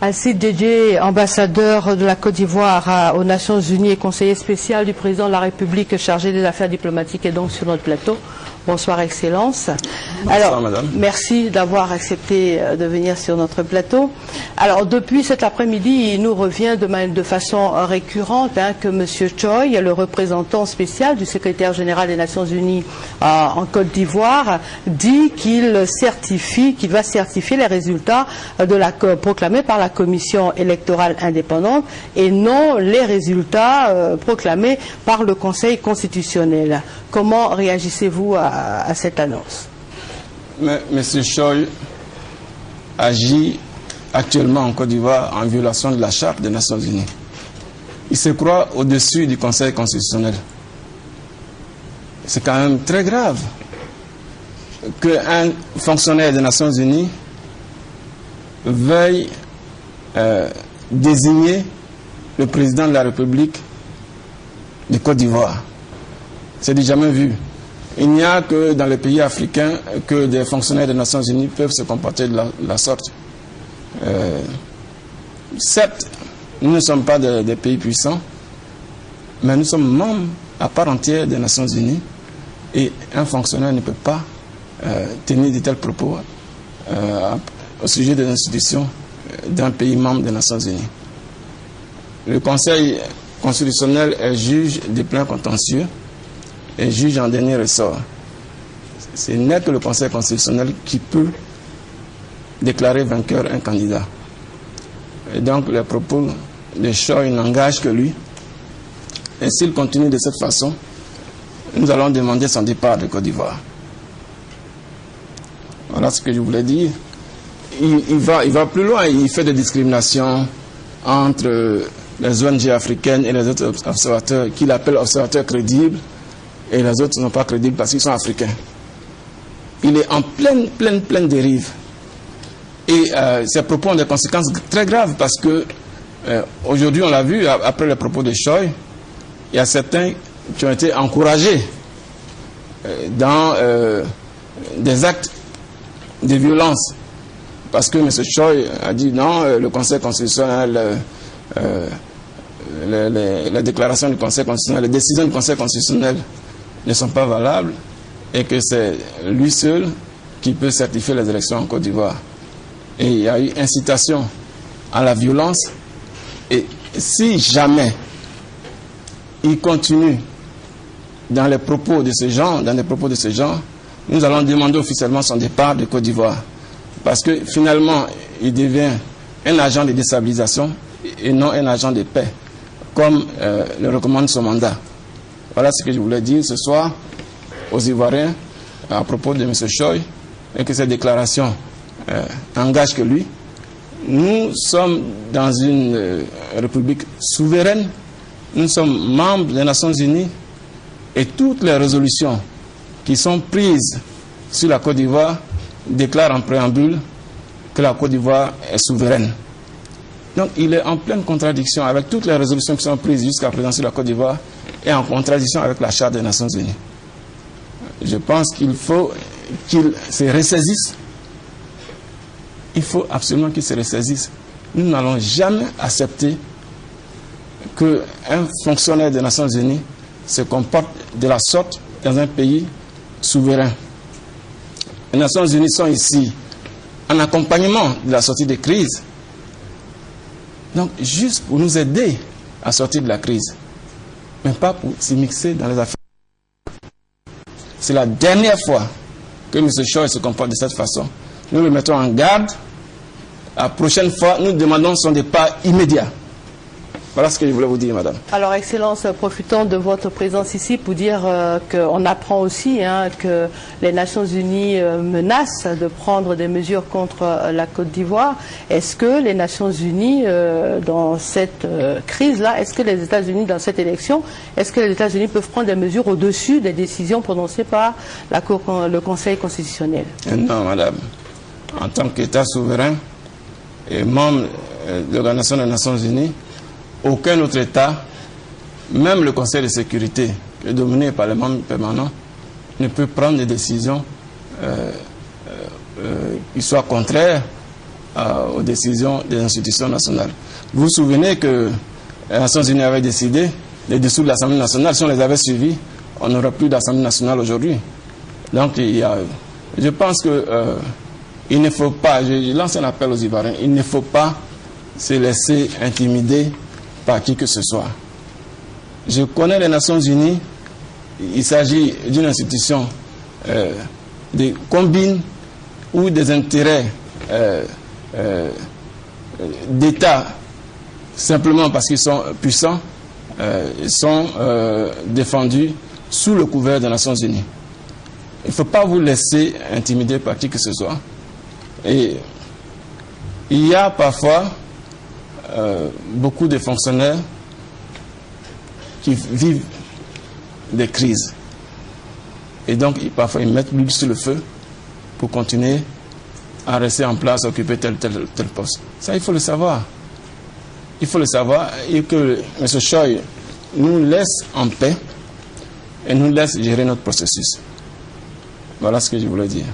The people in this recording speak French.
Ainsi, Dédé, ambassadeur de la Côte d'Ivoire aux Nations Unies et conseiller spécial du président de la République chargé des affaires diplomatiques, est donc sur notre plateau. Bonsoir, Excellence. Bonsoir, madame. Merci d'avoir accepté de venir sur notre plateau. Alors, depuis cet après-midi, il nous revient de façon récurrente que M. Choi, le représentant spécial du secrétaire général des Nations Unies en Côte d'Ivoire, dit qu'il va certifier les résultats proclamés par la Commission électorale indépendante et non les résultats proclamés par le Conseil constitutionnel. Comment réagissez-vous à cette annonce? Monsieur Choi agit actuellement en Côte d'Ivoire en violation de la Charte des Nations Unies. Il se croit au-dessus du Conseil constitutionnel. C'est quand même très grave qu'un fonctionnaire des Nations Unies veuille désigner le président de la République de Côte d'Ivoire. C'est du jamais vu. Il n'y a que dans les pays africains que des fonctionnaires des Nations Unies peuvent se comporter de la sorte. Certes, nous ne sommes pas des pays puissants, mais nous sommes membres à part entière des Nations Unies et un fonctionnaire ne peut pas tenir de tels propos au sujet des institutions d'un pays membre des Nations Unies. Le Conseil constitutionnel est juge des pleins contentieux et juge en dernier ressort. Ce n'est que le Conseil constitutionnel qui peut déclarer vainqueur un candidat. Et donc les propos de Choi n'engagent que lui. Et s'il continue de cette façon, nous allons demander son départ de Côte d'Ivoire. Voilà ce que je voulais dire. Il va plus loin, il fait des discriminations entre les ONG africaines et les autres observateurs qu'il appelle observateurs crédibles. Et les autres ne sont pas crédibles parce qu'ils sont africains. Il est en pleine dérive. Et ces propos ont des conséquences très graves parce que aujourd'hui, on l'a vu, après les propos de Choi, il y a certains qui ont été encouragés dans des actes de violence. Parce que M. Choi a dit non, le Conseil constitutionnel, les déclarations du Conseil constitutionnel, les décisions du Conseil constitutionnel ne sont pas valables et que c'est lui seul qui peut certifier les élections en Côte d'Ivoire. Et il y a eu incitation à la violence. Et si jamais il continue dans les propos de ce genre, nous allons demander officiellement son départ de Côte d'Ivoire. Parce que finalement, il devient un agent de déstabilisation et non un agent de paix, comme le recommande son mandat. Voilà ce que je voulais dire ce soir aux Ivoiriens à propos de M. Choi et que ces déclarations n'engagent que lui. Nous sommes dans une république souveraine, nous sommes membres des Nations Unies et toutes les résolutions qui sont prises sur la Côte d'Ivoire déclarent en préambule que la Côte d'Ivoire est souveraine. Donc il est en pleine contradiction avec toutes les résolutions qui sont prises jusqu'à présent sur la Côte d'Ivoire et en contradiction avec la Charte des Nations Unies. Je pense qu'il faut qu'il se ressaisisse. Il faut absolument qu'il se ressaisisse. Nous n'allons jamais accepter qu'un fonctionnaire des Nations Unies se comporte de la sorte dans un pays souverain. Les Nations Unies sont ici en accompagnement de la sortie de crise. Donc, juste pour nous aider à sortir de la crise, mais pas pour s'immiscer dans les affaires. C'est la dernière fois que M. Choi se comporte de cette façon. Nous le mettons en garde. La prochaine fois, nous demandons son départ immédiat. Voilà ce que je voulais vous dire, madame. Alors, Excellence, profitons de votre présence ici pour dire qu'on apprend aussi que les Nations Unies menacent de prendre des mesures contre la Côte d'Ivoire. Est-ce que les Nations Unies, dans cette crise-là, est-ce que les États-Unis, dans cette élection, est-ce que les États-Unis peuvent prendre des mesures au-dessus des décisions prononcées par le Conseil constitutionnel? Non, madame. En tant qu'État souverain et membre de l'Organisation des Nations Unies, aucun autre État, même le Conseil de sécurité, qui est dominé par les membres permanents, ne peut prendre des décisions qui soient contraires aux décisions des institutions nationales. Vous vous souvenez que les Nations Unies avaient décidé de dissoudre l'Assemblée nationale. Si on les avait suivis, on n'aurait plus d'Assemblée nationale aujourd'hui. Donc, je pense que il ne faut pas, je lance un appel aux Ivoiriens, il ne faut pas se laisser intimider par qui que ce soit. Je connais les Nations Unies, il s'agit d'une institution de combine où des intérêts d'État, simplement parce qu'ils sont puissants, sont défendus sous le couvert des Nations Unies. Il ne faut pas vous laisser intimider par qui que ce soit. Et il y a parfois beaucoup de fonctionnaires qui vivent des crises. Et donc, parfois, ils mettent l'huile sur le feu pour continuer à rester en place, occuper tel poste. Ça, il faut le savoir. Il faut le savoir et que M. Choi nous laisse en paix et nous laisse gérer notre processus. Voilà ce que je voulais dire.